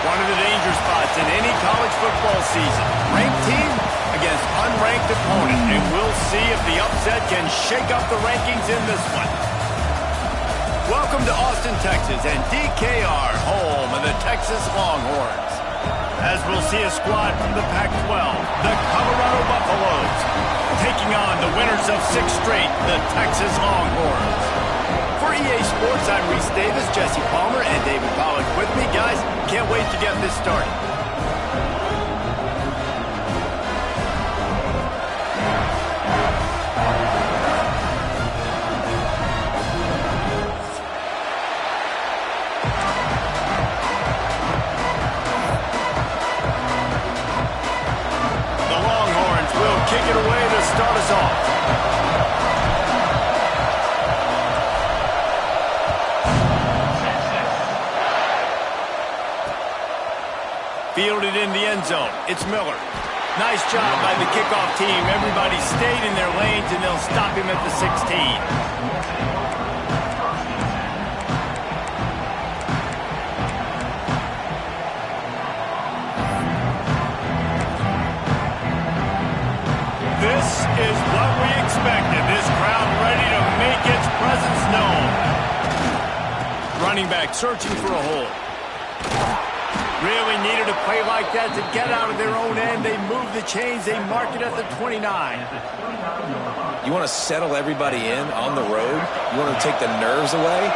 One of the danger spots in any college football season. Ranked team against unranked opponent. And we'll see if the upset can shake up the rankings in this one. Welcome to Austin, Texas, and DKR, home of the Texas Longhorns. As we'll see a squad from the Pac-12, the Colorado Buffaloes, taking on the winners of 6 straight, the Texas Longhorns. For EA Sports, I'm Reese Davis, Jesse Palmer, and David Pollack with me. Guys, can't wait to get this started. The Longhorns will kick it away to start us off. Fielded in the end zone. It's Miller. Nice job by the kickoff team. Everybody stayed in their lanes, and they'll stop him at the 16. This is what we expected. This crowd ready to make its presence known. Running back searching for a hole. Really needed a play like that to get out of their own end. They move the chains. They mark it at the 29. You want to settle everybody in on the road? You want to take the nerves away?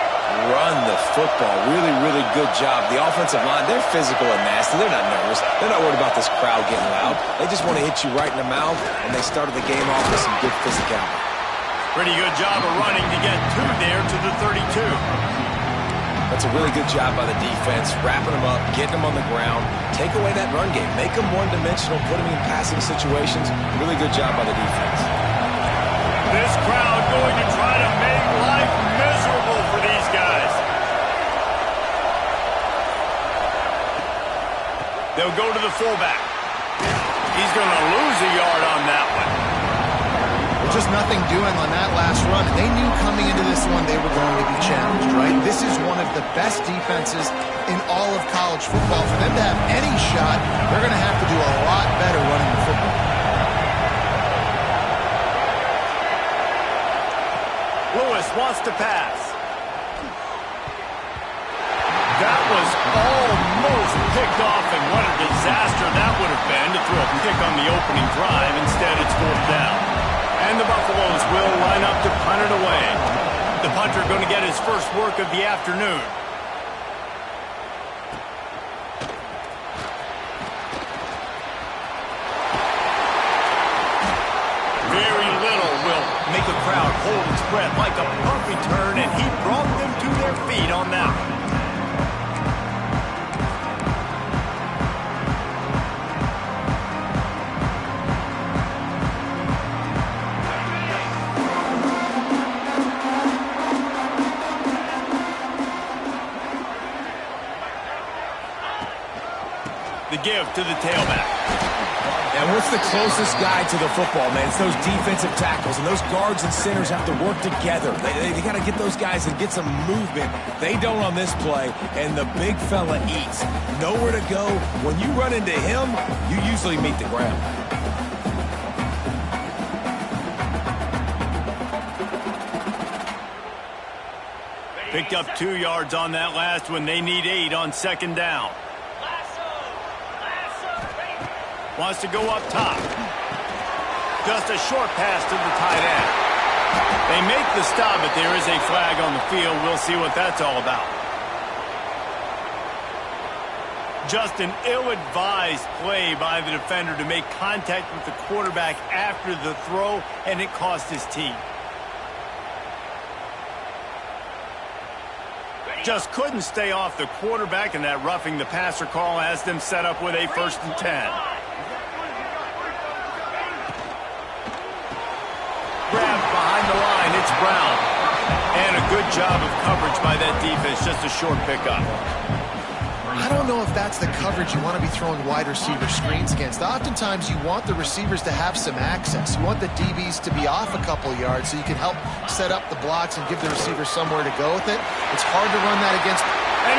Run the football. Really, really good job. The offensive line, they're physical and nasty. They're not nervous. They're not worried about this crowd getting loud. They just want to hit you right in the mouth, and they started the game off with some good physicality. Pretty good job of running to get 2 there to the 32. That's a really good job by the defense, wrapping them up, getting them on the ground. Take away that run game. Make them one-dimensional, put them in passing situations. Really good job by the defense. This crowd going to try to make life miserable for these guys. They'll go to the fullback. He's going to lose a yard on that one. Just nothing doing on that last run. They knew coming into this one they were going to be challenged, right? This is one of the best defenses in all of college football. For them to have any shot, they're going to have to do a lot better running the football. Lewis wants to pass. That was almost picked off, and what a disaster that would have been to throw a pick on the opening drive. Instead, it's 4th down. And the Buffaloes will line up to punt it away. The punter going to get his first work of the afternoon. Very little will make a crowd hold its breath like a punt return, and he brought them to their feet on that one. The give to the tailback. And what's the closest guy to the football, man? It's those defensive tackles, and those guards and centers have to work together. They got to get those guys and get some movement. They don't on this play, and the big fella eats. Nowhere to go. When you run into him, you usually meet the ground. Picked up 2 yards on that last one. They need 8 on 2nd down. Wants to go up top. Just a short pass to the tight end. They make the stop, but there is a flag on the field. We'll see what that's all about. Just an ill-advised play by the defender to make contact with the quarterback after the throw, and it cost his team. Just couldn't stay off the quarterback, and that roughing the passer call has them set up with a 1st and 10. Grabbed behind the line, it's Brown. And a good job of coverage by that defense, just a short pickup. I don't know if that's the coverage you want to be throwing wide receiver screens against. Oftentimes, you want the receivers to have some access. You want the DBs to be off a couple yards so you can help set up the blocks and give the receiver somewhere to go with it. It's hard to run that against. And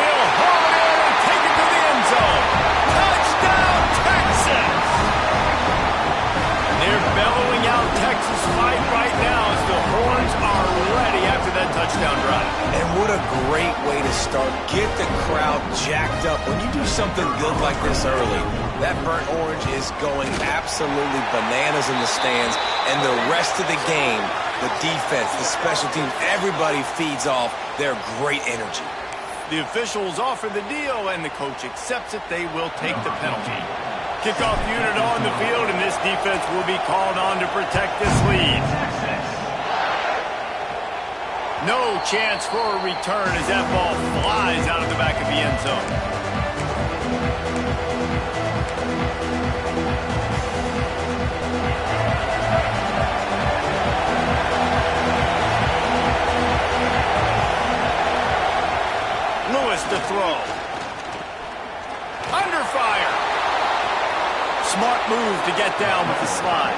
a great way to start. Get the crowd jacked up. When you do something good like this early, that burnt orange is going absolutely bananas in the stands. And the rest of the game, the defense, the special teams, everybody feeds off their great energy. The officials offer the deal, and the coach accepts it. They will take the penalty. Kickoff unit on the field, and this defense will be called on to protect this lead. No chance for a return as that ball flies out of the back of the end zone. Lewis to throw. Under fire. Smart move to get down with the slide.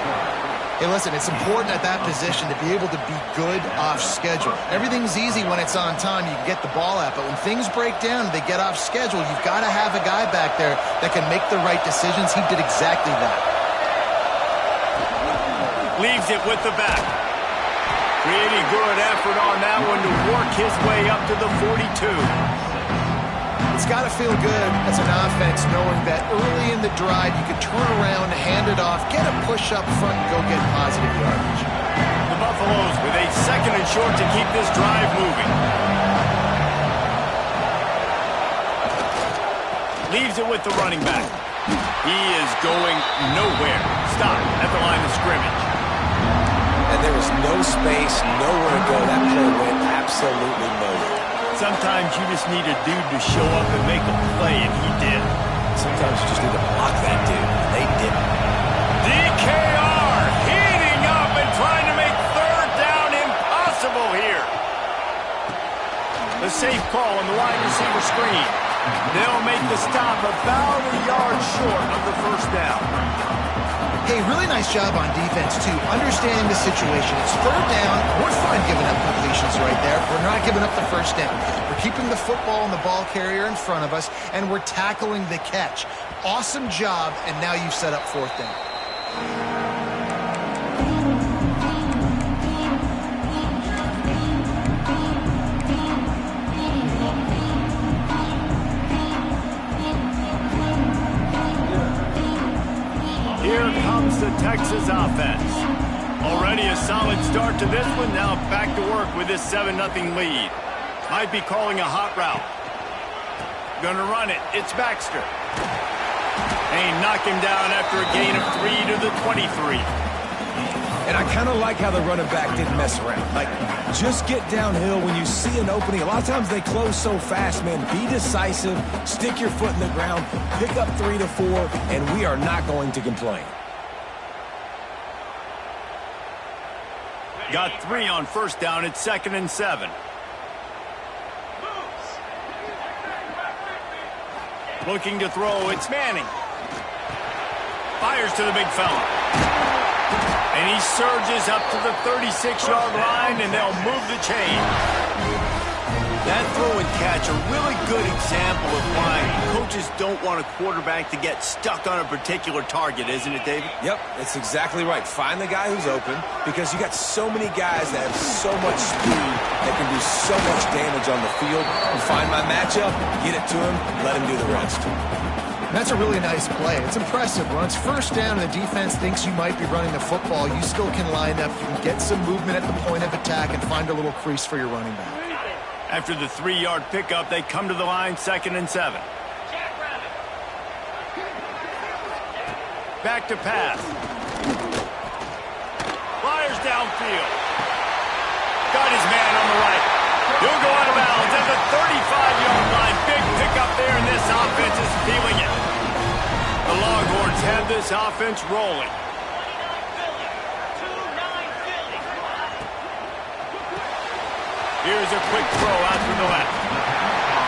Hey, listen, it's important at that position to be able to be good off schedule. Everything's easy when it's on time. You can get the ball out, but when things break down and they get off schedule, you've got to have a guy back there that can make the right decisions. He did exactly that. Leaves it with the back. Pretty good effort on that one to work his way up to the 42. It's got to feel good as an offense knowing that early in the drive you could turn around, hand it off, get a push up front, and go get positive yardage. The Buffaloes with a 2nd and short to keep this drive moving. Leaves it with the running back. He is going nowhere. Stop at the line of scrimmage. And there was no space, nowhere to go. That play went absolutely nowhere. Sometimes you just need a dude to show up and make a play, and he did. Sometimes you just need to block that dude, and they didn't. DKR heating up and trying to make 3rd down impossible here. The safe call on the wide receiver screen. They'll make the stop about a yard short of the 1st down. Hey, really nice job on defense, too, understanding the situation. It's 3rd down. We're fine giving up completions right there. We're not giving up the 1st down. We're keeping the football and the ball carrier in front of us, and we're tackling the catch. Awesome job, and now you've set up 4th down. Here comes the Texas offense. Already a solid start to this one. Now back to work with this 7-0 lead. Might be calling a hot route. Gonna run it. It's Baxter. They knock him down after a gain of 3 to the 23. And I kind of like how the running back didn't mess around. Like, just get downhill when you see an opening. A lot of times they close so fast, man. Be decisive, stick your foot in the ground, pick up 3 to 4, and we are not going to complain. Got 3 on 1st down. It's 2nd and 7. Looking to throw. It's Manning. Fires to the big fella. And he surges up to the 36-yard line, and they'll move the chain. That throw and catch, a really good example of why coaches don't want a quarterback to get stuck on a particular target, isn't it, David? Yep, that's exactly right. Find the guy who's open, because you got so many guys that have so much speed that can do so much damage on the field. You find my matchup, get it to him, let him do the rest. That's a really nice play. It's impressive. When it's 1st down and the defense thinks you might be running the football, you still can line up. You can get some movement at the point of attack and find a little crease for your running back. After the 3-yard pickup, they come to the line, 2nd and 7. Back to pass. Flyers downfield. Got his man on the right. He'll go out of bounds at the 35-yard line. Big pickup there, and this offense is feeling it. The Longhorns have this offense rolling. Here's a quick throw out to the left.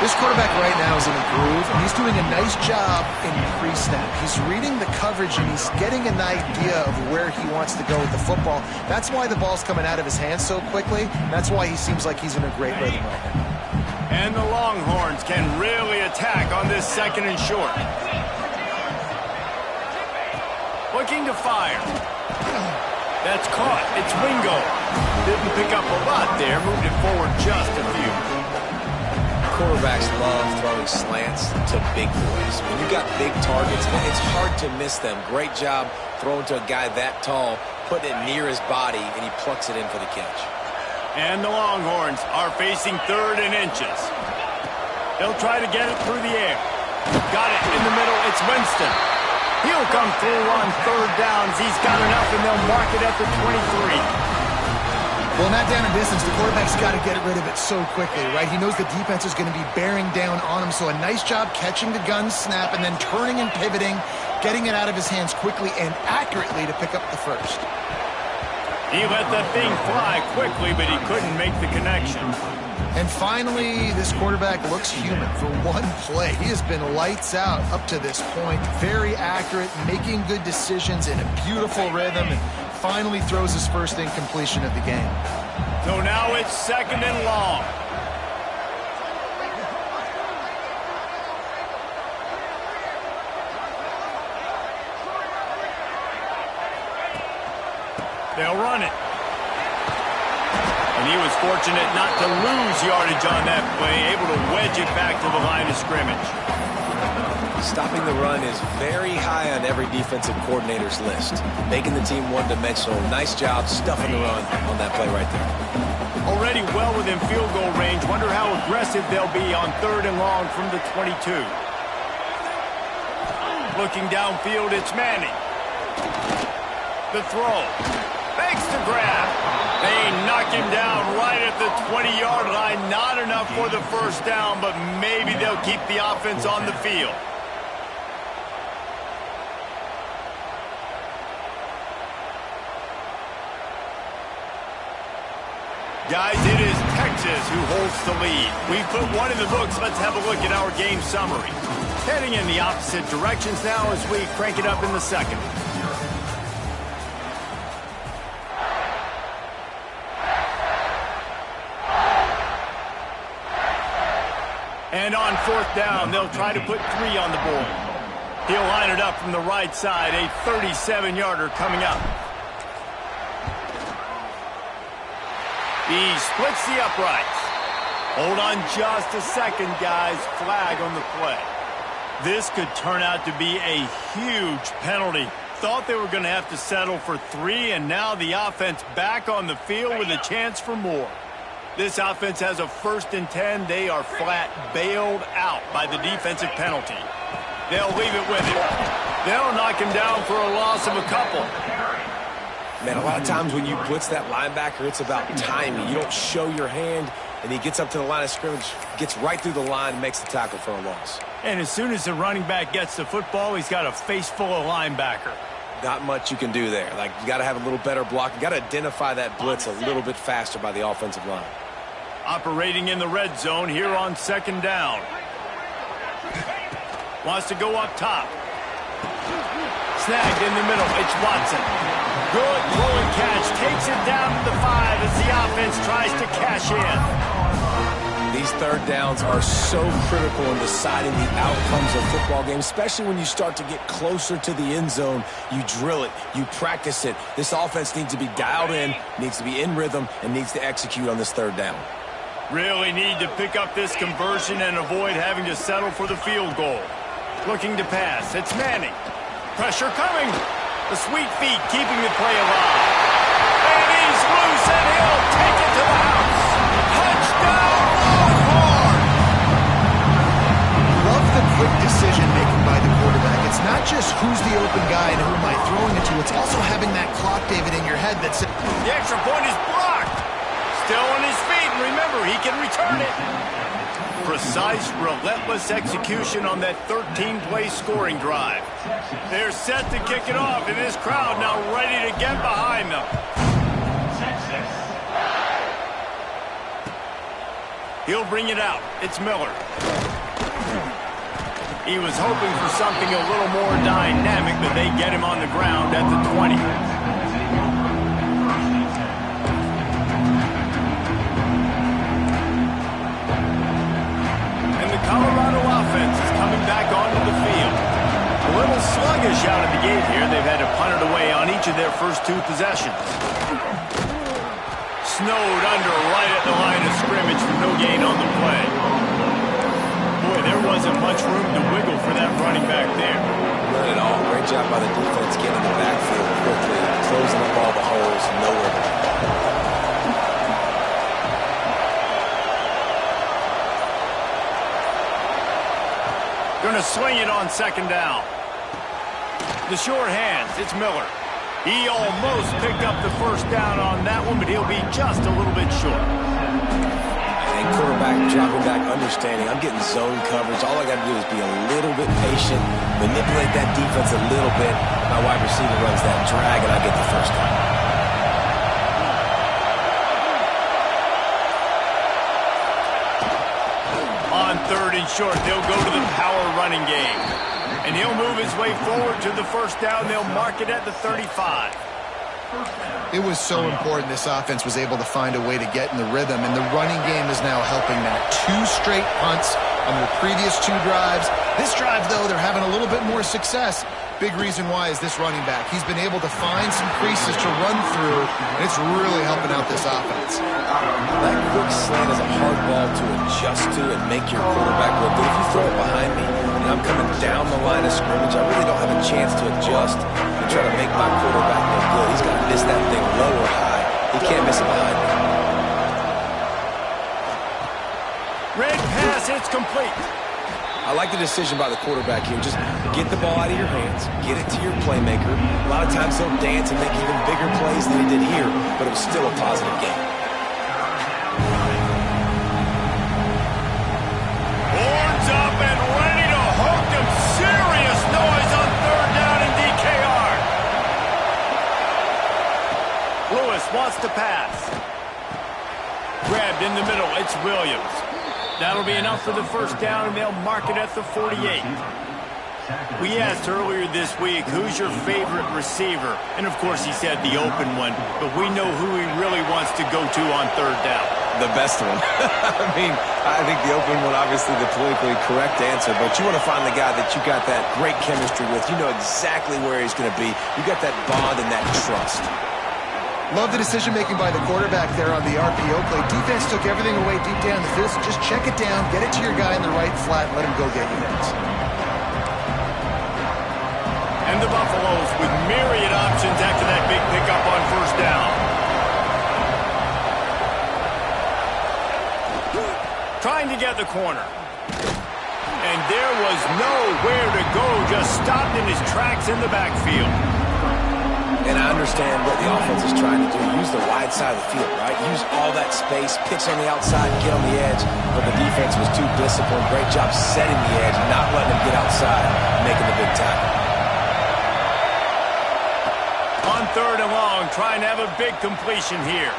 This quarterback right now is in a groove, and he's doing a nice job in pre-snap. He's reading the coverage, and he's getting an idea of where he wants to go with the football. That's why the ball's coming out of his hands so quickly. That's why he seems like he's in a great rhythm right now. And the Longhorns can really attack on this 2nd and short. Looking to fire. That's caught. It's Wingo. Didn't pick up a lot there. Moved it forward just a few. Quarterbacks love throwing slants to big boys. When you've got big targets, it's hard to miss them. Great job throwing to a guy that tall, putting it near his body, and he plucks it in for the catch. And the Longhorns are facing 3rd and inches. They'll try to get it through the air. Got it in the middle. It's Winston. He'll come through on 3rd downs. He's got enough, and they'll mark it at the 23. Well, in that down and distance, the quarterback's got to get rid of it so quickly, right? He knows the defense is going to be bearing down on him, so a nice job catching the gun snap and then turning and pivoting, getting it out of his hands quickly and accurately to pick up the first. He let that thing fly quickly, but he couldn't make the connection. And finally, this quarterback looks human for one play. He has been lights out up to this point. Very accurate, making good decisions in a beautiful rhythm, and finally throws his first incompletion of the game. So now it's 2nd and long. They'll run it. And he was fortunate not to lose yardage on that play, able to wedge it back to the line of scrimmage. Stopping the run is very high on every defensive coordinator's list. Making the team one-dimensional. Nice job stuffing the run on that play right there. Already well within field goal range. Wonder how aggressive they'll be on 3rd and long from the 22. Looking downfield, it's Manning. The throw. Makes the grab. They knock him down right at the 20-yard line. Not enough for the first down, but maybe they'll keep the offense on the field. Guys, it is Texas who holds the lead. We've put one in the books. Let's have a look at our game summary. Heading in the opposite directions now as we crank it up in the second. And on 4th down, they'll try to put 3 on the board. He'll line it up from the right side, a 37-yarder coming up. He splits the uprights. Hold on just a second, guys. Flag on the play. This could turn out to be a huge penalty. Thought they were going to have to settle for 3, and now the offense back on the field with a chance for more. This offense has a 1st and 10. They are flat bailed out by the defensive penalty. They'll leave it with him. They'll knock him down for a loss of a couple. Man, a lot of times when you blitz that linebacker, it's about timing. You don't show your hand, and he gets up to the line of scrimmage, gets right through the line, and makes the tackle for a loss. And as soon as the running back gets the football, he's got a face full of linebacker. Not much you can do there. Like, you got to have a little better block. You got to identify that blitz a little bit faster by the offensive line. Operating in the red zone here on 2nd down. Wants to go up top. Snagged in the middle. It's Watson. Good throw and catch. Takes it down to the 5 as the offense tries to cash in. These 3rd downs are so critical in deciding the outcomes of football games, especially when you start to get closer to the end zone. You drill it. You practice it. This offense needs to be dialed in, needs to be in rhythm, and needs to execute on this 3rd down. Really need to pick up this conversion and avoid having to settle for the field goal. Looking to pass. It's Manning. Pressure coming. The sweet feet keeping the play alive. And he's loose, and he'll take it to the house. Touchdown, Longhorn! Love the quick decision-making by the quarterback. It's not just who's the open guy and who am I throwing it to. It's also having that clock, David, in your head that says... The extra point is blocked. Still on his feet, and remember, he can return it. Precise, relentless execution on that 13-play scoring drive. They're set to kick it off, and this crowd now ready to get behind them. He'll bring it out. It's Miller. He was hoping for something a little more dynamic, but they get him on the ground at the 20. Colorado offense is coming back onto the field. A little sluggish out of the gate here. They've had to punt it away on each of their first 2 possessions. Snowed under right at the line of scrimmage for no gain on the play. wasn't much room to wiggle for that running back there. None at all. Great job by the defense getting the backfield quickly, closing up all the holes, nowhere to go. Going to swing it on second down. The short hands, it's Miller. He almost picked up the first down on that one, but he'll be just a little bit short. And quarterback dropping back, understanding I'm getting zone coverage. All I got to do is be a little bit patient, manipulate that defense a little bit. My wide receiver runs that drag, and I get the first down. On third and short, they'll go to the power running game. And he'll move his way forward to the first down. They'll mark it at the 35. It was so important this offense was able to find a way to get in the rhythm, and the running game is now helping that. 2 straight punts on their previous 2 drives. This drive, though, they're having a little bit more success. Big reason why is this running back. He's been able to find some creases to run through, and it's really helping out this offense. That quick slant is a hard ball to adjust to and make your quarterback look good. If you throw it behind me and I'm coming down the line of scrimmage, I really don't have a chance to adjust and try to make my quarterback look good. He's got to miss that thing low or high. He can't miss it behind me. Red pass, it's complete. I like the decision by the quarterback here. Just get the ball out of your hands, get it to your playmaker. A lot of times he'll dance and make even bigger plays than he did here, but it was still a positive game. Horns up and ready to hook them. Serious noise on third down in DKR. Lewis wants to pass. Grabbed in the middle. It's Williams. That'll be enough for the first down, and they'll mark it at the 48. We asked earlier this week, who's your favorite receiver? And, of course, he said the open one, but we know who he really wants to go to on third down. The best one. I think the open one, obviously the politically correct answer, but you want to find the guy that you got that great chemistry with. You know exactly where he's going to be. You got that bond and that trust. Love the decision-making by the quarterback there on the RPO play. Defense took everything away deep down the field, so just check it down, get it to your guy in the right flat, and let him go get you next. And the Buffaloes with myriad options after that big pickup on first down. Trying to get the corner. And there was nowhere to go, just stopped in his tracks in the backfield. And I understand what the offense is trying to do. Use the wide side of the field, right? Use all that space, pitch on the outside, get on the edge. But the defense was too disciplined. Great job setting the edge, not letting him get outside, making the big tackle. On third and long, trying to have a big completion here.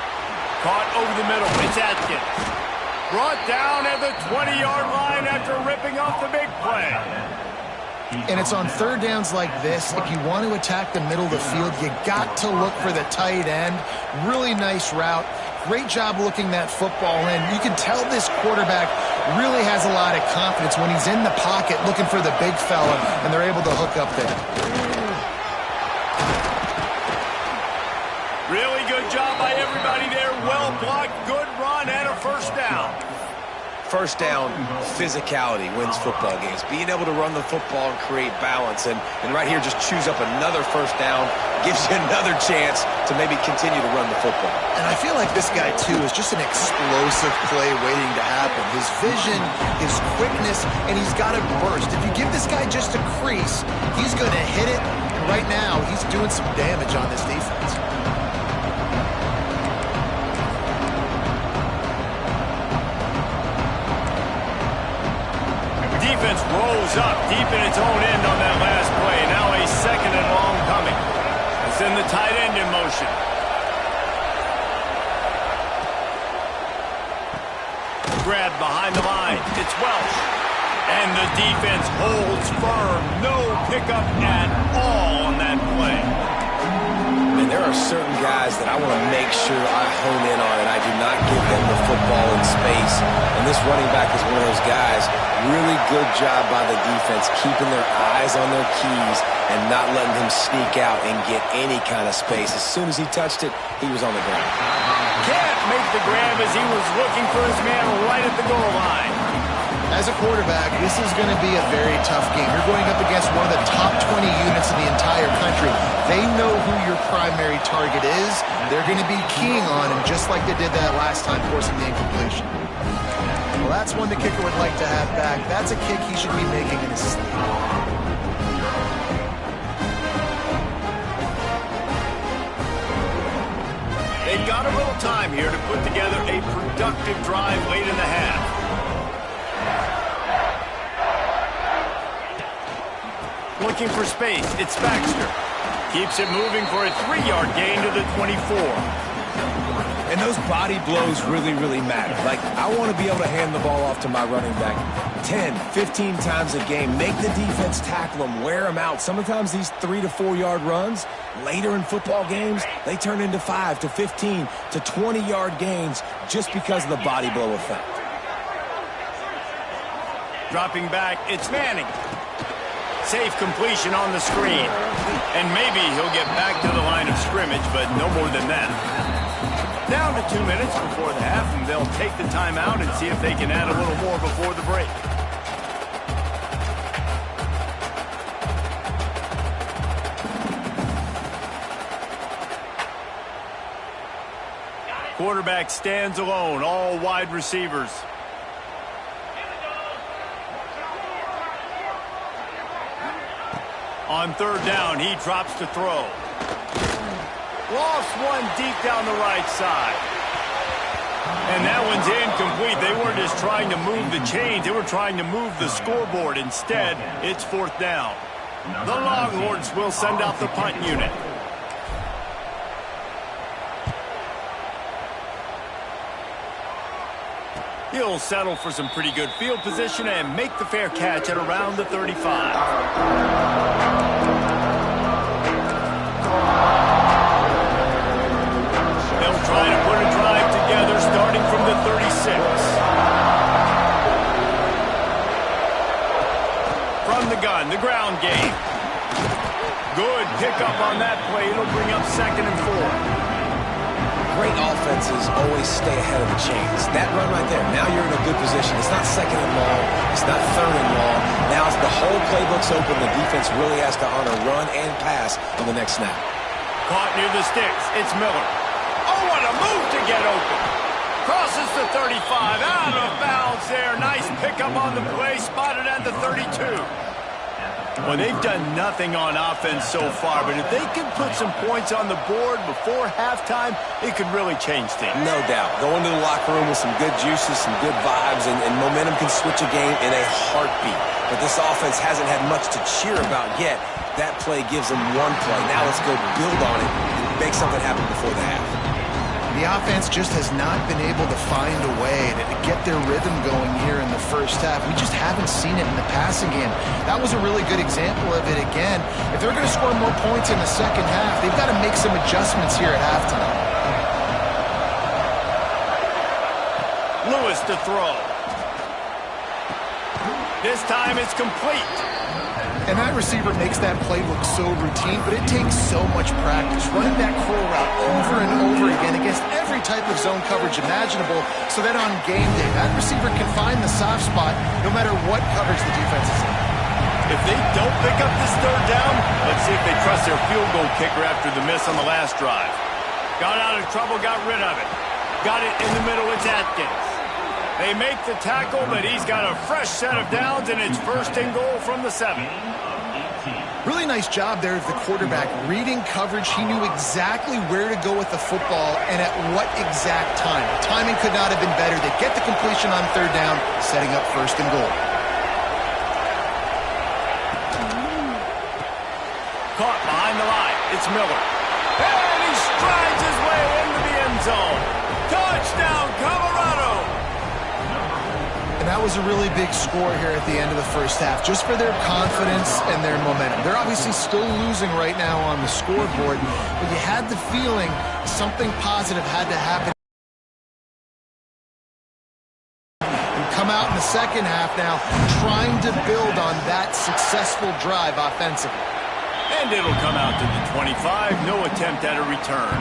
Caught over the middle. It's Atkins. Brought down at the 20-yard line after ripping off the big play. And it's on third downs like this. If you want to attack the middle of the field, you got to look for the tight end. Really nice route. Great job looking that football in. You can tell this quarterback really has a lot of confidence when he's in the pocket looking for the big fella, and they're able to hook up there. Really good job by everybody there. Well blocked, good run, and a first down. First down, physicality wins football games. Being able to run the football and create balance. And right here, just choose up another first down, gives you another chance to maybe continue to run the football. And I feel like this guy, too, is just an explosive play waiting to happen. His vision, his quickness, and he's got a burst. If you give this guy just a crease, he's going to hit it. And right now, he's doing some damage on this defense. Defense rolls up deep in its own end on that last play. Now a second and long coming. It's in the tight end in motion. Grab behind the line. It's Welsh. And the defense holds firm. No pickup at all on that play. And there are certain guys that I want to make sure I hone in on, and I do not give them the football in space. And this running back is one of those guys. Really good job by the defense, keeping their eyes on their keys and not letting him sneak out and get any kind of space. As soon as he touched it, he was on the ground. Can't make the grab as he was looking for his man right at the goal line. As a quarterback, this is going to be a very tough game. You're going up against one of the top 20 units in the entire country. They know who your primary target is. They're going to be keying on him just like they did that last time, forcing the incompletion. Well, that's one the kicker would like to have back. That's a kick he should be making in his sleep. They've got a little time here to put together a productive drive late in the half. Looking for space, it's Baxter. Keeps it moving for a 3-yard gain to the 24. And those body blows really, really matter. Like, I want to be able to hand the ball off to my running back 10, 15 times a game. Make the defense tackle them, wear them out. Sometimes these 3 to 4 yard runs, later in football games, they turn into 5 to 15 to 20-yard gains just because of the body blow effect. Dropping back, it's Manning. Safe completion on the screen. And maybe he'll get back to the line of scrimmage, but no more than that. Down to 2 minutes before the half, and they'll take the timeout and see if they can add a little more before the break. Quarterback stands alone, all wide receivers. On third down, he drops to throw. Lost one deep down the right side. And that one's incomplete. They weren't just trying to move the chains. They were trying to move the scoreboard. Instead, it's fourth down. The Longhorns will send out the punt unit. He'll settle for some pretty good field position and make the fair catch at around the 35. They'll try to put a drive together starting from the 36. From the gun, the ground game. Good pickup on that play. It'll bring up 2nd and 4. Great offenses always stay ahead of the chains. That run right there, now you're in a good position. It's not 2nd and long. It's not 3rd and long. Now it's the whole playbook's open. The defense really has to honor run and pass on the next snap. Caught near the sticks. It's Miller. Oh, what a move to get open. Crosses the 35. Out of bounds there. Nice pickup on the play. Spotted at the 32. Well, they've done nothing on offense so far, but if they can put some points on the board before halftime, it could really change things. No doubt. Go into the locker room with some good juices, some good vibes, and momentum can switch a game in a heartbeat. But this offense hasn't had much to cheer about yet. That play gives them one play. Now let's go build on it and make something happen before the half. The offense just has not been able to find a way to get their rhythm going here in the first half. We just haven't seen it in the passing game. That was a really good example of it again. If they're going to score more points in the second half, they've got to make some adjustments here at halftime. Lewis to throw. This time it's complete. And that receiver makes that play look so routine, but it takes so much practice running that curl route over and over again against every type of zone coverage imaginable so that on game day, that receiver can find the soft spot no matter what coverage the defense is in. If they don't pick up this third down, let's see if they trust their field goal kicker after the miss on the last drive. Got out of trouble, got rid of it. Got it in the middle, it's Atkins. They make the tackle, but he's got a fresh set of downs, and it's 1st and goal from the 7. Really nice job there of the quarterback reading coverage. He knew exactly where to go with the football and at what exact time. The timing could not have been better. They get the completion on third down, setting up 1st and goal. Caught behind the line. It's Miller. And he strides his way into the end zone. Touchdown, Colorado! And that was a really big score here at the end of the first half, just for their confidence and their momentum. They're obviously still losing right now on the scoreboard, but you had the feeling something positive had to happen. And come out in the second half now, trying to build on that successful drive offensively. And it'll come out to the 25. No attempt at a return.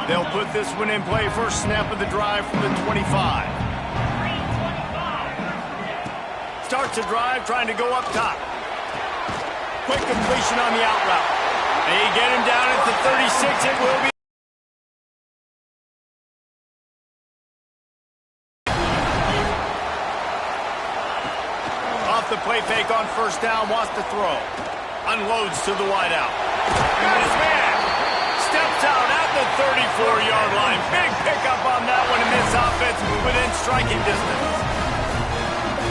They'll put this one in play. First snap of the drive from the 25. Starts a drive trying to go up top. Quick completion on the out route. They get him down at the 36. It will be. Off the play fake on first down, wants to throw. Unloads to the wideout. Got his man. Steps out at the 34-yard line. Big pickup on that one, and this offense within striking distance.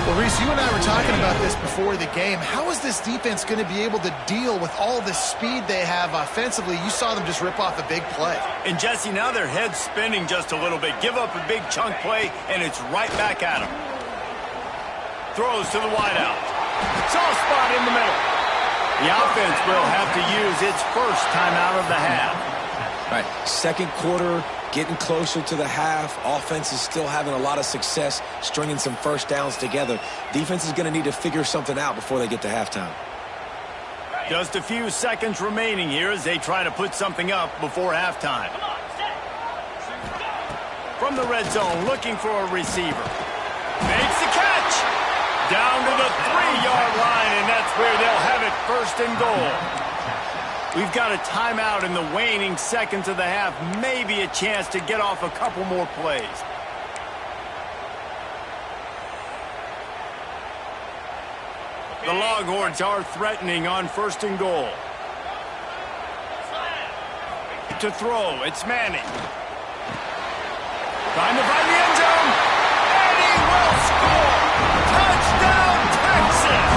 Well, Reese, you and I were talking about this before the game. How is this defense going to be able to deal with all the speed they have offensively? You saw them just rip off a big play. And, Jesse, now their head's spinning just a little bit. Give up a big chunk play, and it's right back at them. Throws to the wideout. Soft spot in the middle. The offense will have to use its first timeout of the half. All right, second quarter, getting closer to the half. Offense is still having a lot of success stringing some first downs together. Defense is going to need to figure something out before they get to halftime. Just a few seconds remaining here as they try to put something up before halftime. From the red zone, looking for a receiver. Makes the catch. Down to the 3-yard line, and that's where they'll have it, first and goal. We've got a timeout in the waning seconds of the half. Maybe a chance to get off a couple more plays. The Longhorns are threatening on first and goal. To throw, it's Manning. Trying to find the end zone. And he will score. Touchdown, Texas!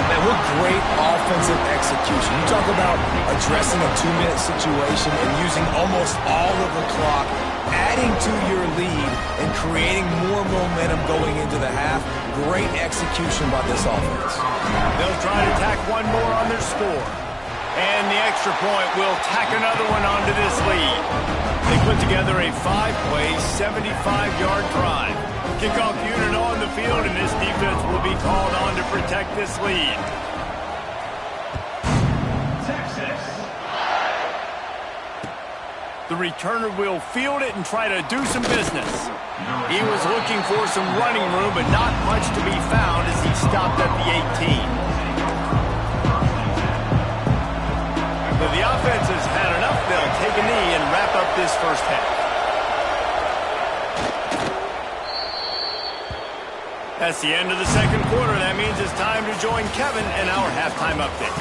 Man, what great offensive execution. You talk about addressing a 2-minute situation and using almost all of the clock, adding to your lead and creating more momentum going into the half. Great execution by this offense. They'll try to tack one more on their score. And the extra point will tack another one onto this lead. They put together a 5-play, 75-yard drive. Kickoff unit on the field, and this defense will be called on to protect this lead. Texas. The returner will field it and try to do some business. He was looking for some running room, but not much to be found as he stopped at the 18. But the offense has had enough. They'll take a knee and wrap up this first half. That's the end of the second quarter. That means it's time to join Kevin in our halftime update.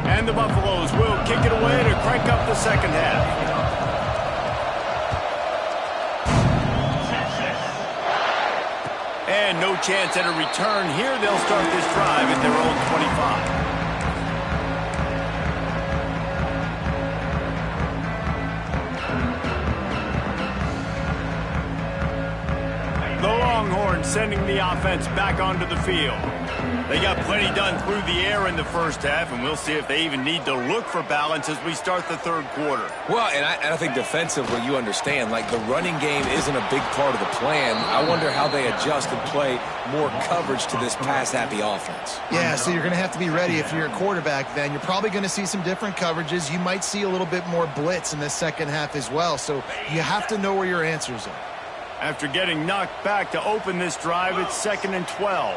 And the Buffaloes will kick it away to crank up the second half. And no chance at a return here. They'll start this drive at their own 25. The Longhorns sending the offense back onto the field. They got plenty done through the air in the first half, and we'll see if they even need to look for balance as we start the third quarter. Well, and I think defensively, you understand, like the running game isn't a big part of the plan. I wonder how they adjust and play more coverage to this pass-happy offense. Yeah, so you're going to have to be ready if you're a quarterback then. You're probably going to see some different coverages. You might see a little bit more blitz in the second half as well, so you have to know where your answers are. After getting knocked back to open this drive, it's 2nd and 12.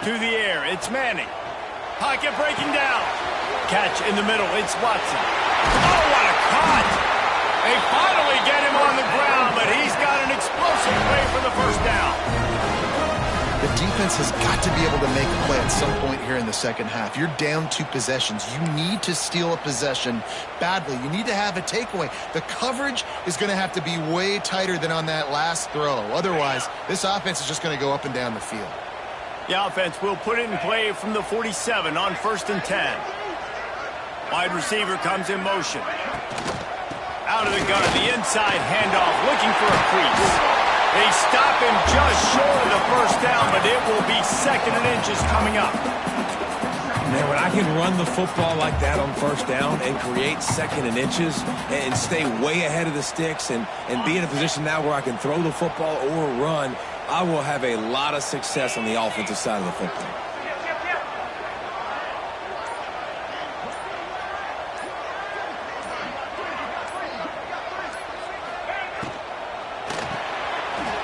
To the air, it's Manning. Pocket breaking down. Catch in the middle, it's Watson. Oh, what a cut! They finally get him on the ground, but he's got an explosive play for the first down. The defense has got to be able to make a play at some point here in the second half. You're down 2 possessions. You need to steal a possession badly. You need to have a takeaway. The coverage is going to have to be way tighter than on that last throw. Otherwise, this offense is just going to go up and down the field. The offense will put it in play from the 47 on 1st and 10. Wide receiver comes in motion. Out of the gun, the inside handoff, looking for a crease. They stop him just short of the first down, but it will be 2nd and inches coming up. Man, when I can run the football like that on first down and create second and inches and stay way ahead of the sticks and be in a position now where I can throw the football or run, I will have a lot of success on the offensive side of the football.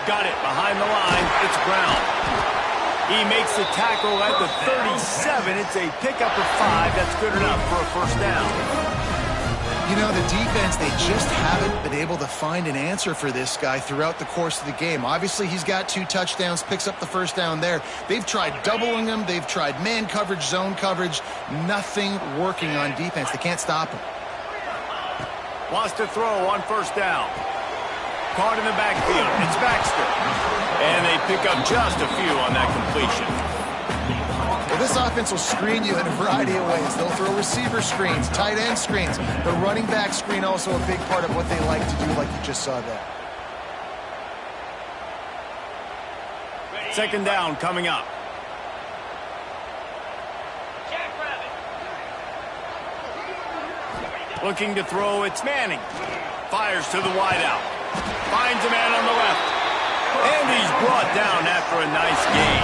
Got it behind the line. It's Brown. He makes the tackle at the 37. It's a pickup of 5. That's good enough for a first down. You know, the defense, they just haven't been able to find an answer for this guy throughout the course of the game. Obviously, he's got 2 touchdowns, picks up the first down there. They've tried doubling him. They've tried man coverage, zone coverage. Nothing working on defense. They can't stop him. Wants to throw on first down. Caught in the backfield. It's Baxter. And they pick up just a few on that completion. Well, this offense will screen you in a variety of ways. They'll throw receiver screens, tight end screens. The running back screen also a big part of what they like to do, like you just saw there. Second down coming up. Looking to throw, it's Manning. Fires to the wideout. Finds a man on the left. And he's brought down after a nice gain.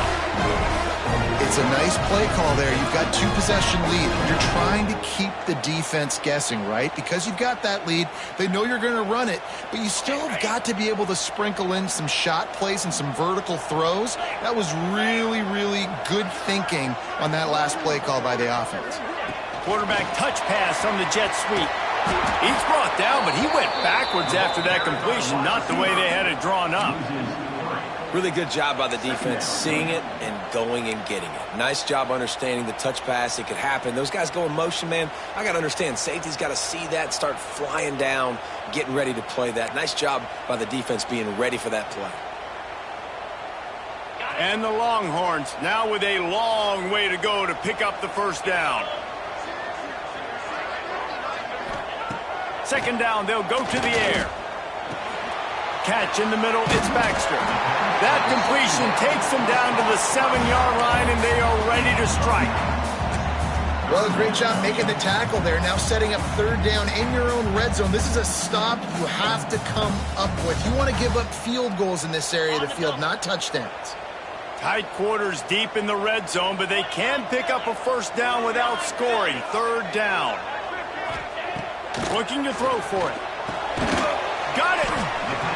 It's a nice play call there. You've got 2-possession lead. You're trying to keep the defense guessing, right? Because you've got that lead, they know you're going to run it, but you still have got to be able to sprinkle in some shot plays and some vertical throws. That was really, really good thinking on that last play call by the offense. Quarterback touch pass on the jet sweep. He's brought down, but he went backwards after that completion, not the way they had it drawn up. Really good job by the defense seeing it and going and getting it. Nice job understanding the touch pass. It could happen. Those guys go in motion, man. I got to understand. Safety's got to see that, start flying down, getting ready to play that. Nice job by the defense being ready for that play. And the Longhorns now with a long way to go to pick up the first down. Second down, they'll go to the air. Catch in the middle, it's Baxter. That completion takes them down to the 7-yard line, and they are ready to strike. Well, great job making the tackle there. Now setting up third down in your own red zone. This is a stop you have to come up with. You want to give up field goals in this area of the field, not touchdowns. Tight quarters deep in the red zone, but they can pick up a first down without scoring. Third down. Looking to throw for it. Got it.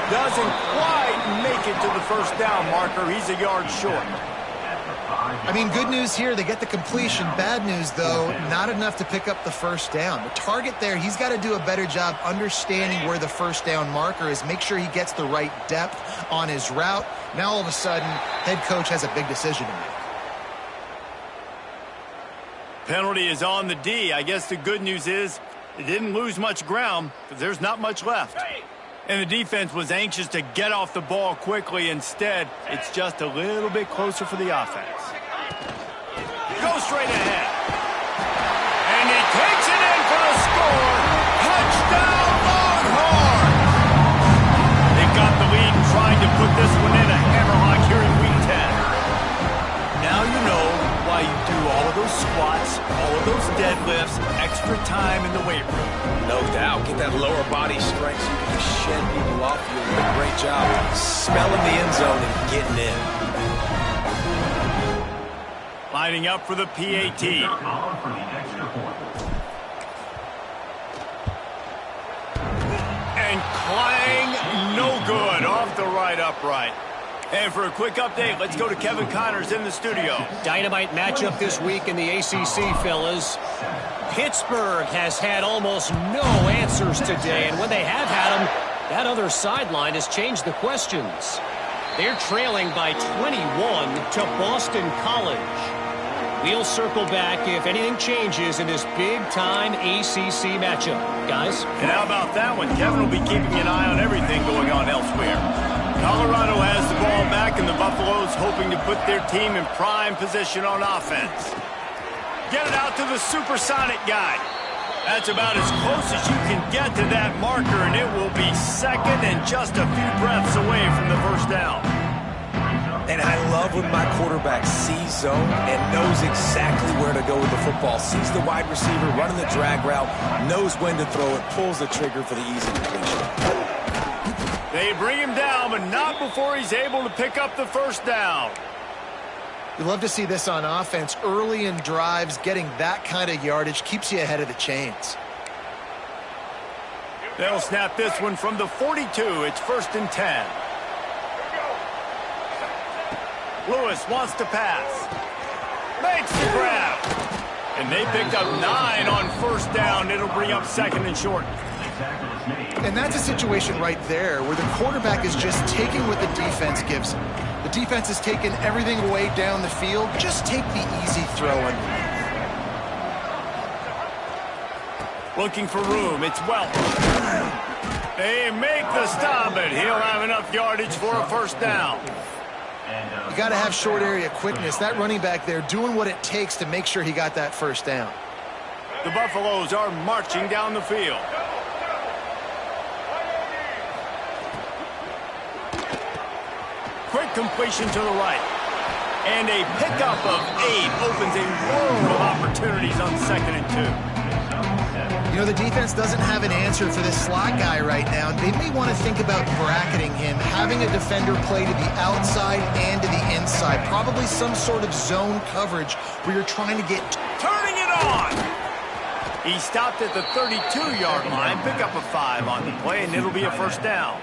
Doesn't quite make it to the first down marker. He's a yard short. I mean, good news here. They get the completion. Bad news, though, not enough to pick up the first down. The target there, he's got to do a better job understanding where the first down marker is. Make sure he gets the right depth on his route. Now, all of a sudden, head coach has a big decision to make. Penalty is on the D. I guess the good news is it didn't lose much ground, but there's not much left. And the defense was anxious to get off the ball quickly. Instead, it's just a little bit closer for the offense. Go straight ahead. And he takes it in for the score. Touchdown, Longhorn! They got the lead and trying to put this one in a hammerlock here in Week 10. Now you know why you do all of those squats, all of those deadlifts, extra time in the weight room. No doubt. Get that lower body strength so you can shed people off. You're doing a great job smelling the end zone and getting in. Lining up for the PAT. And clang, no good, off the right upright. And for a quick update, let's go to Kevin Connors in the studio. Dynamite matchup this week in the ACC, fellas. Pittsburgh has had almost no answers today, and when they have had them, that other sideline has changed the questions. They're trailing by 21 to Boston College. We'll circle back if anything changes in this big-time ACC matchup. Guys? And how about that one? Kevin will be keeping an eye on everything going on elsewhere. Colorado has the ball back, and the Buffaloes hoping to put their team in prime position on offense. Get it out to the supersonic guy. That's about as close as you can get to that marker, and it will be second and just a few breaths away from the first down. And I love when my quarterback sees zone and knows exactly where to go with the football. Sees the wide receiver running the drag route, knows when to throw it, pulls the trigger for the easy completion. They bring him down, but not before he's able to pick up the first down. You love to see this on offense. Early in drives, getting that kind of yardage keeps you ahead of the chains. They'll snap this one from the 42. It's 1st and 10. Lewis wants to pass. Makes the grab. And they picked up 9 on 1st down. It'll bring up 2nd and short. And that's a situation right there where the quarterback is just taking what the defense gives him. The defense has taken everything away down the field. Just take the easy throw underneath. Looking for room. It's Welch. They make the stop, but he'll have enough yardage for a 1st down. You got to have short area quickness. That running back there doing what it takes to make sure he got that 1st down. The Buffaloes are marching down the field. Quick completion to the right. And a pickup of 8 opens a world of opportunities on 2nd and 2. You know, the defense doesn't have an answer for this slot guy right now. They may want to think about bracketing him, having a defender play to the outside and to the inside. Probably some sort of zone coverage where you're trying to get... Turning it on! He stopped at the 32-yard line. Pick up a 5 on the play, and it'll be a 1st down.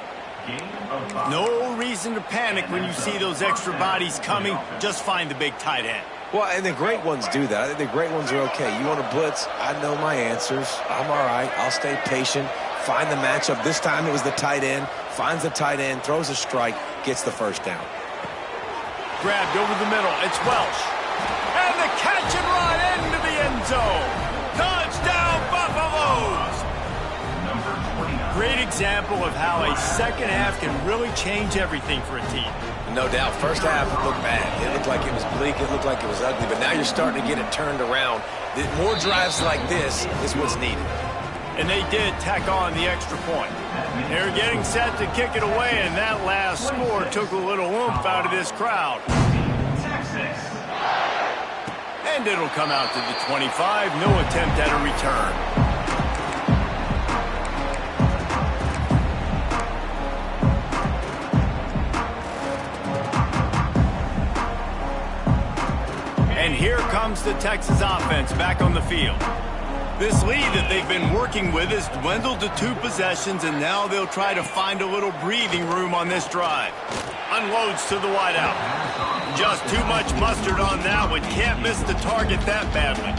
No reason to panic when you see those extra bodies coming. Just find the big tight end. Well, and the great ones do that. I think the great ones are okay. You want to blitz? I know my answers. I'm all right. I'll stay patient. Find the matchup. This time it was the tight end. Finds the tight end, throws a strike, gets the 1st down. Grabbed over the middle. It's Welch. And the catch and run into the end zone. Touchdown, Buffaloes! Great example of how a second half can really change everything for a team. No doubt. First half looked bad. It looked like it was bleak. It looked like it was ugly. But now you're starting to get it turned around. More drives like this is what's needed. And they did tack on the extra point. They're getting set to kick it away, and that last score took a little oomph out of this crowd. And it'll come out to the 25. No attempt at a return. And here comes the Texas offense back on the field. This lead that they've been working with has dwindled to 2 possessions, and now they'll try to find a little breathing room on this drive. Unloads to the wideout. Just too much mustard on that one. Can't miss the target that badly.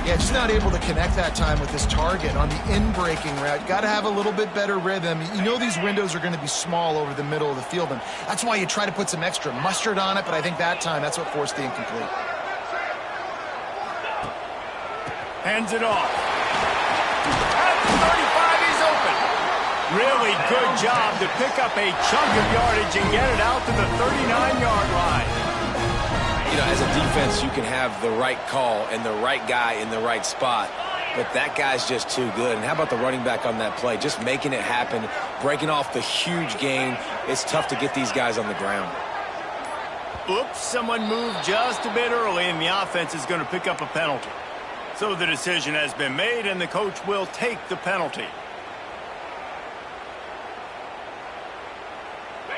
Yeah, just not able to connect that time with this target on the in-breaking route. Got to have a little bit better rhythm. You know these windows are going to be small over the middle of the field, and that's why you try to put some extra mustard on it, but I think that time that's what forced the incomplete. Hands it off. At the 35, he's open. Really good job to pick up a chunk of yardage and get it out to the 39-yard line. You know, as a defense, you can have the right call and the right guy in the right spot, but that guy's just too good. And how about the running back on that play? Just making it happen, breaking off the huge gain. It's tough to get these guys on the ground. Oops, someone moved just a bit early, and the offense is going to pick up a penalty. So the decision has been made, and the coach will take the penalty.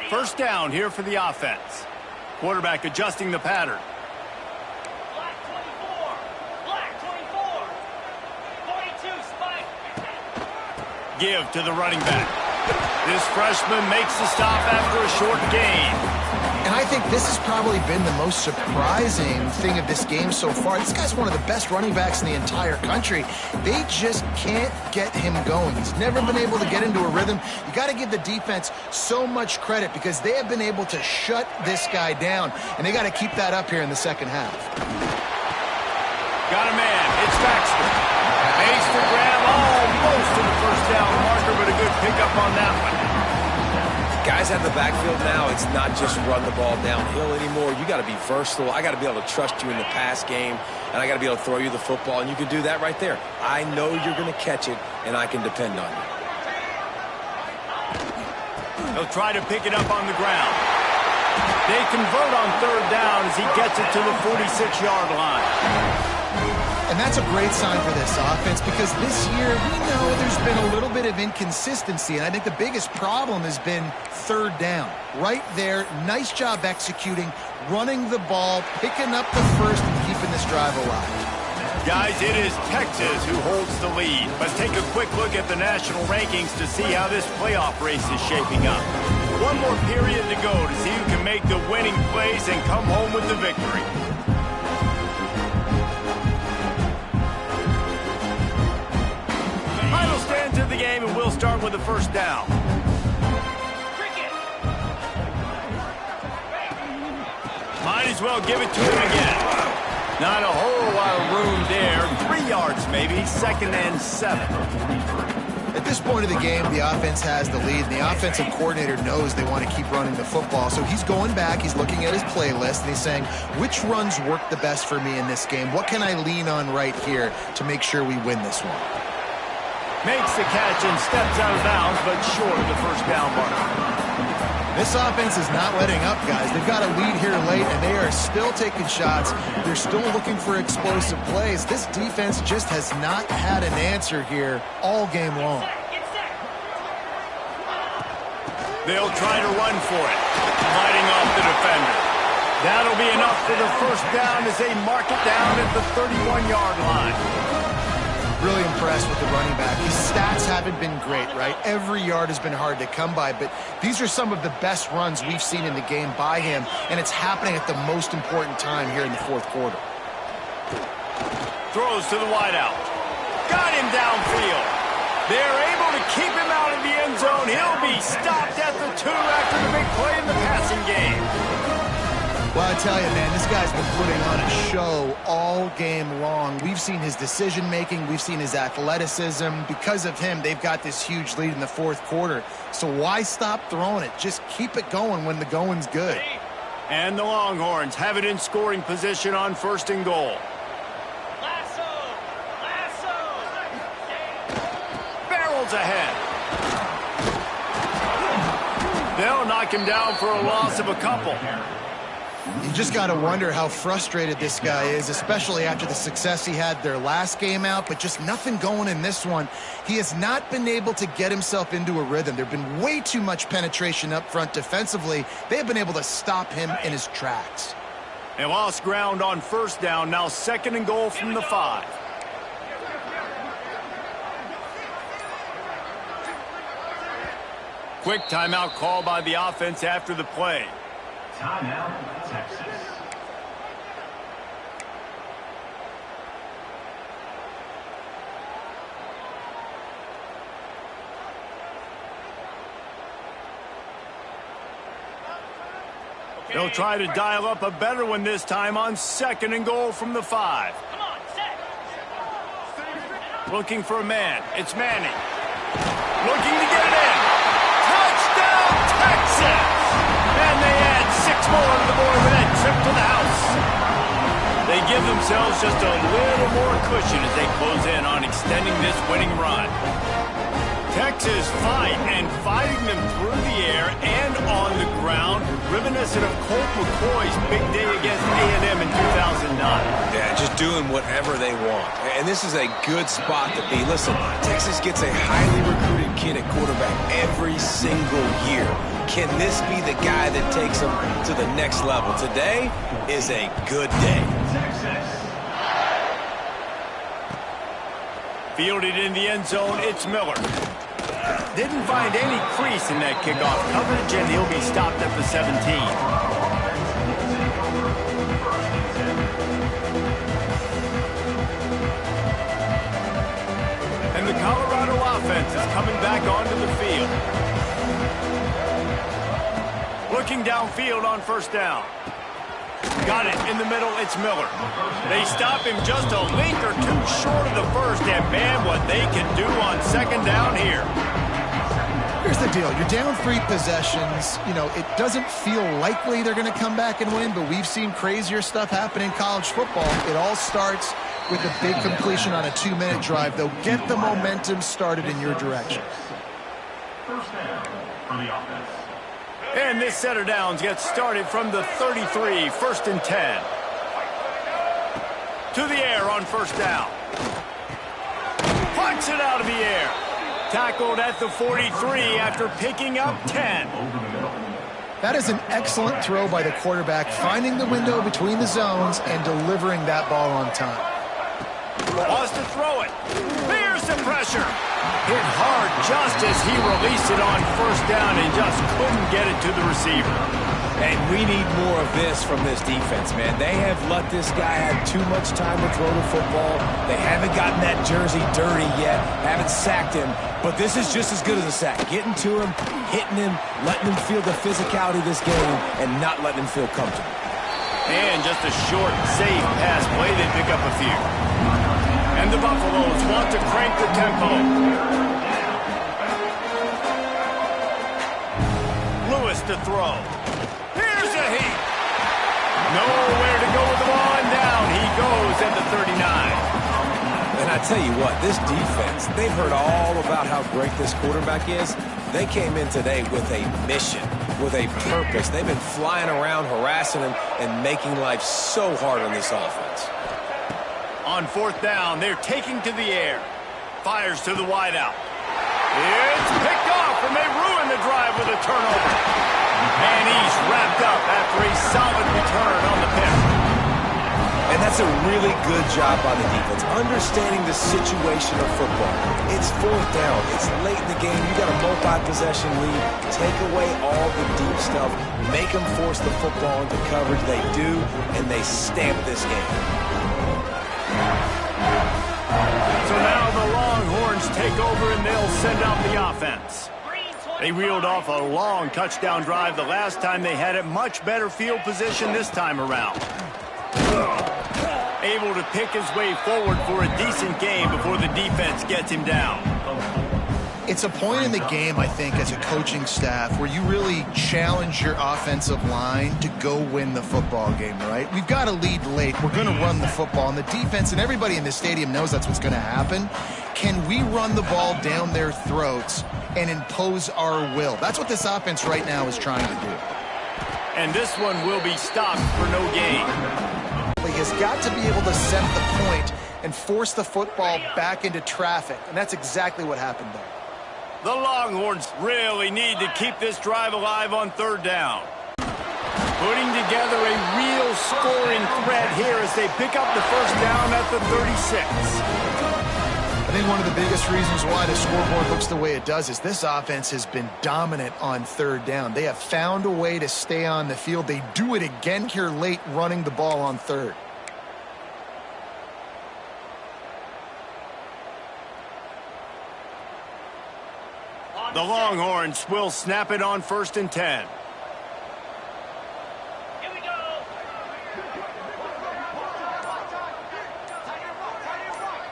1st down here for the offense. Quarterback adjusting the pattern. Black 24. Black 24. 42 spike. Give to the running back. This freshman makes the stop after a short gain. And I think this has probably been the most surprising thing of this game so far. This guy's one of the best running backs in the entire country. They just can't get him going. He's never been able to get into a rhythm. You got to give the defense so much credit because they have been able to shut this guy down, and they got to keep that up here in the second half. Got a man. It's Baxter. Makes the grab almost to the 1st down marker, but a good pickup on that one. Guys have the backfield now. It's not just run the ball downhill anymore. You got to be versatile. I got to be able to trust you in the pass game, and I got to be able to throw you the football, and you can do that right there. I know you're going to catch it, and I can depend on you. He'll try to pick it up on the ground. They convert on third down as he gets it to the 46-yard line. And that's a great sign for this offense because this year we know there's been a little bit of inconsistency, and I think the biggest problem has been third down. Right there, nice job executing, running the ball, picking up the first, and keeping this drive alive. Guys, it is Texas who holds the lead. Let's take a quick look at the national rankings to see how this playoff race is shaping up. One more period to go to see who can make the winning plays and come home with the victory. Final stand to the game, and we'll start with the first down. Might as well give it to him again. Not a whole lot of room there. 3 yards maybe, 2nd and 7. At this point of the game, the offense has the lead, and the offensive coordinator knows they want to keep running the football. So he's going back, he's looking at his playlist, and he's saying, which runs work the best for me in this game? What can I lean on right here to make sure we win this one? Makes the catch and steps out of bounds, but short of the first down marker. This offense is not letting up, guys. They've got a lead here late, and they are still taking shots. They're still looking for explosive plays. This defense just has not had an answer here all game long. They'll try to run for it, fighting off the defender. That'll be enough for the first down as they mark it down at the 31-yard line. Really impressed with the running back. His stats haven't been great, right? Every yard has been hard to come by, but these are some of the best runs we've seen in the game by him, and it's happening at the most important time here in the fourth quarter. Throws to the wideout. Got him downfield. They're able to keep him out of the end zone. He'll be stopped at the 2 after the big play in the passing game. Well, I tell you, man, this guy's been putting on a show all game long. We've seen his decision-making. We've seen his athleticism. Because of him, they've got this huge lead in the fourth quarter. So why stop throwing it? Just keep it going when the going's good. And the Longhorns have it in scoring position on 1st and goal. Barrels ahead. They'll knock him down for a loss of a couple. You just got to wonder how frustrated this guy is, especially after the success he had their last game out, but just nothing going in this one. He has not been able to get himself into a rhythm. There have been way too much penetration up front defensively. They have been able to stop him in his tracks. They lost ground on 1st down, now 2nd and goal from the 5. Quick timeout call by the offense after the play. Timeout, Texas. They'll try to dial up a better one this time on 2nd and goal from the 5. Looking for a man. It's Manning. Looking to get it in. Touchdown, Texas! And they add 6 more to the board with that trip to the house. They give themselves just a little more cushion as they close in on extending this winning run. Texas fighting them through the air and on the ground, reminiscent of Colt McCoy's big day against A&M in 2009. Yeah, just doing whatever they want. And this is a good spot to be. Listen, Texas gets a highly recruited kid at quarterback every single year. Can this be the guy that takes them to the next level? Today is a good day. Fielded in the end zone, it's Miller. Didn't find any crease in that kickoff coverage, and he'll be stopped at the 17. And the Colorado offense is coming back onto the field. Looking downfield on 1st down. Got it in the middle, it's Miller. They stop him just a link or 2 short of the first, and man, what they can do on 2nd down here. Here's the deal. You're down 3 possessions. You know, it doesn't feel likely they're going to come back and win, but we've seen crazier stuff happen in college football. It all starts with a big completion on a 2-minute drive. They'll get the momentum started in your direction. First down for the offense. And this set of downs gets started from the 33, 1st and 10. To the air on 1st down. Punts it out of the air. Tackled at the 43 after picking up 10. That is an excellent throw by the quarterback, finding the window between the zones and delivering that ball on time. Wants to throw it. Here's the pressure. Hit hard just as he released it on 1st down and just couldn't get it to the receiver. And we need more of this from this defense, man. They have let this guy have too much time to throw the football. They haven't gotten that jersey dirty yet, haven't sacked him. But this is just as good as a sack. Getting to him, hitting him, letting him feel the physicality of this game, and not letting him feel comfortable. And just a short, safe pass play. They pick up a few. And the Buffaloes want to crank the tempo. Lewis to throw. Here's a heat. Nowhere to go with the ball, and down he goes at the 39. And I tell you what, this defense, they've heard all about how great this quarterback is. They came in today with a mission, with a purpose. They've been flying around, harassing him, and making life so hard on this offense. On 4th down, they're taking to the air. Fires to the wideout. It's picked off, and they ruin the drive with a turnover. And he's wrapped up after a solid return on the pick. And that's a really good job by the defense, understanding the situation of football. It's 4th down. It's late in the game. You got a multi-possession lead. Take away all the deep stuff. Make them force the football into coverage. They do, and they stamp this game. So now the Longhorns take over, and they'll send out the offense. They reeled off a long touchdown drive the last time they had it. Much better field position this time around. Able to pick his way forward for a decent game before the defense gets him down. It's a point in the game, I think, as a coaching staff where you really challenge your offensive line to go win the football game, right? We've got to lead late. We're going to run the football. And the defense and everybody in the stadium knows that's what's going to happen. Can we run the ball down their throats and impose our will? That's what this offense right now is trying to do. And this one will be stopped for no gain. He has got to be able to set the point and force the football back into traffic. And that's exactly what happened there. The Longhorns really need to keep this drive alive on 3rd down. Putting together a real scoring threat here as they pick up the 1st down at the 36. I think one of the biggest reasons why the scoreboard looks the way it does is this offense has been dominant on 3rd down. They have found a way to stay on the field. They do it again here late, running the ball on 3rd. The Longhorns will snap it on 1st and 10. Here we go.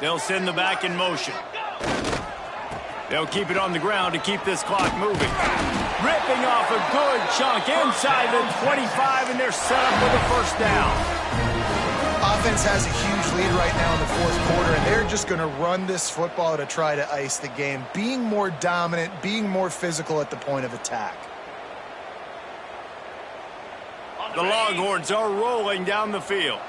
They'll send the back in motion. They'll keep it on the ground to keep this clock moving. Ripping off a good chunk inside the 25, and they're set up with a 1st down. Offense has a huge lead right now in the 4th quarter, and they're just going to run this football to try to ice the game, being more dominant, being more physical at the point of attack. The Longhorns are rolling down the field.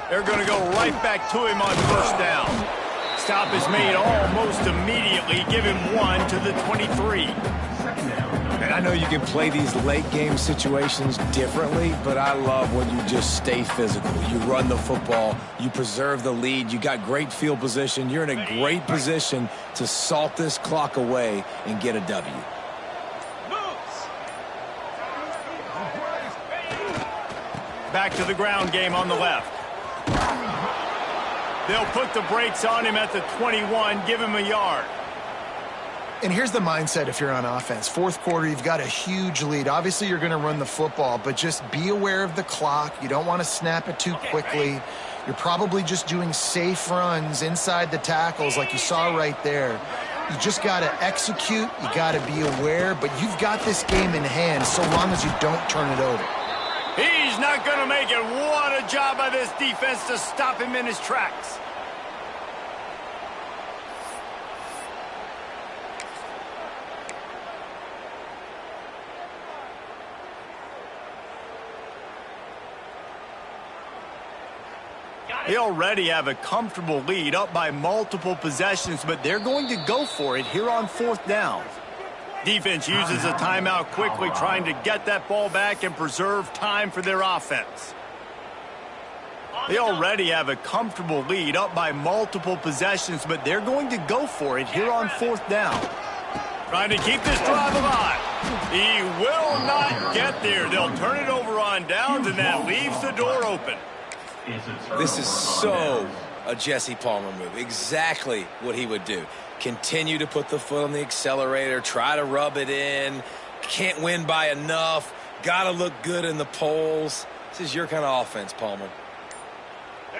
They're going to go right back to him on 1st down. Stop is made almost immediately. Give him 1 to the 23. And I know you can play these late game situations differently, but I love when you just stay physical. You run the football, you preserve the lead, you got great field position, you're in a great position to salt this clock away and get a W. Back to the ground game on the left. They'll put the brakes on him at the 21, give him a yard. And here's the mindset if you're on offense. 4th quarter, you've got a huge lead. Obviously, you're going to run the football, but just be aware of the clock. You don't want to snap it too quickly. You're probably just doing safe runs inside the tackles like you saw right there. You just got to execute. You got to be aware, but you've got this game in hand so long as you don't turn it over. He's not going to make it. What a job by this defense to stop him in his tracks. They already have a comfortable lead, up by multiple possessions, but they're going to go for it here on 4th down. Defense uses a timeout quickly, trying to get that ball back and preserve time for their offense. They already have a comfortable lead, up by multiple possessions, but they're going to go for it here on 4th down. Trying to keep this drive alive. He will not get there. They'll turn it over on downs, and that leaves the door open. This is so a Jesse Palmer move. Exactly what he would do. Continue to put the foot on the accelerator, try to rub it in. Can't win by enough. Got to look good in the polls. This is your kind of offense, Palmer.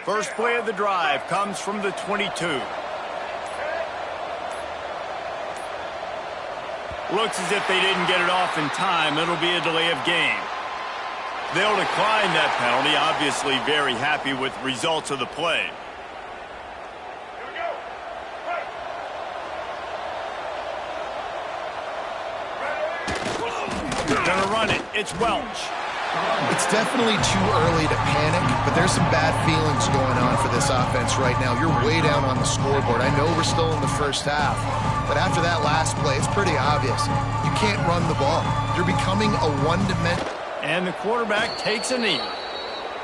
First play of the drive comes from the 22. Looks as if they didn't get it off in time. It'll be a delay of game. They'll decline that penalty. Obviously very happy with results of the play. They're going to run it. It's Welch. It's definitely too early to panic, but there's some bad feelings going on for this offense right now. You're way down on the scoreboard. I know we're still in the first half, but after that last play, it's pretty obvious. You can't run the ball. You're becoming a one-dimensional. And the quarterback takes a knee.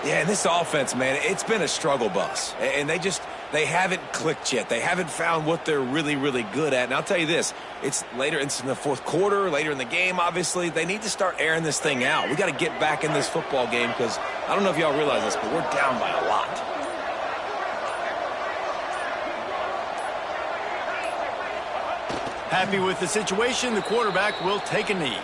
Yeah, and this offense, man, it's been a struggle bus. And they haven't clicked yet. They haven't found what they're really, really good at. And I'll tell you this, it's later, it's in the 4th quarter, later in the game, obviously. They need to start airing this thing out. We got to get back in this football game because I don't know if y'all realize this, but we're down by a lot. Happy with the situation, the quarterback will take a knee.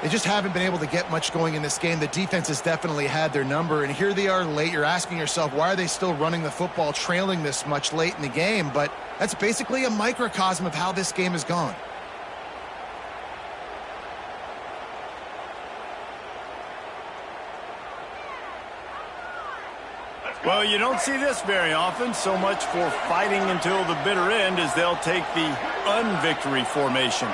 They just haven't been able to get much going in this game. The defense has definitely had their number, and here they are late. You're asking yourself, why are they still running the football, trailing this much late in the game? But that's basically a microcosm of how this game has gone. Well, you don't see this very often. So much for fighting until the bitter end as they'll take the unvictory formation.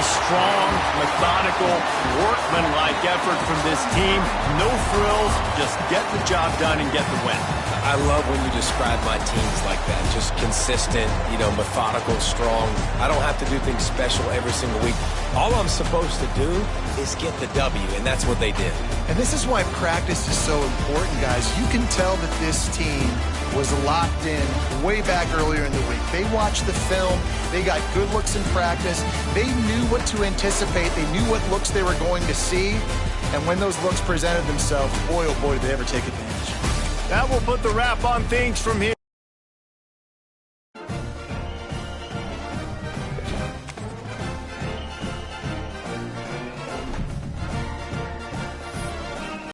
Strong, methodical, workmanlike effort from this team. No frills, just get the job done and get the win. I love when you describe my teams like that. Just consistent, methodical, strong. I don't have to do things special every single week. All I'm supposed to do is get the W, and that's what they did. And this is why practice is so important, guys. You can tell that this team was locked in way back earlier in the week. They watched the film. They got good looks in practice. They knew what to anticipate. They knew what looks they were going to see. And when those looks presented themselves, boy, oh boy, did they ever take advantage. That will put the wrap on things from here.